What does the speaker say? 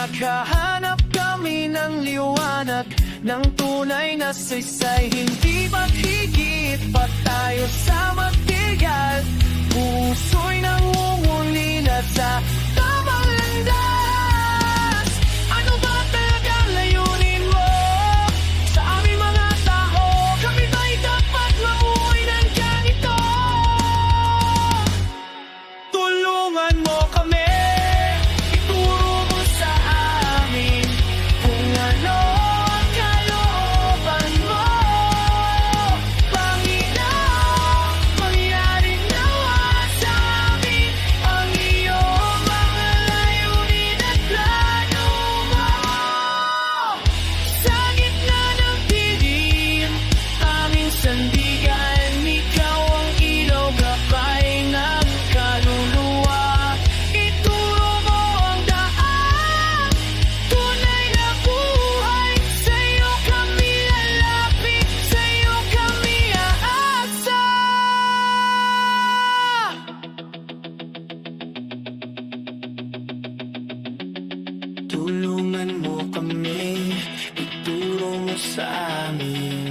Nakahanap kami ng liwanag, ng tunay na saysay. Hindi ba't higit pa tayo sa material? Puso'y nangungulila sa tamang landas. Ano ba talagang layunin mo sa aming mga tao? Kami ba'y dapat mamuhay ng ganito? Tulungan mo kami, ituro mo sa amin kung ano ang kalooban mo. Panginoon, mangyari nawa sa amin ang iyong mga layunin at plano mo. Sa gitna ng dilim, aming sandigan, ikaw ang ilaw, gabay ng kaluluwa. Ituro mo ang daan, tunay na buhay. Sa'yo kami lalapit, sa'yo kami aasa. Tulungan mo kami, ituro mo sa amin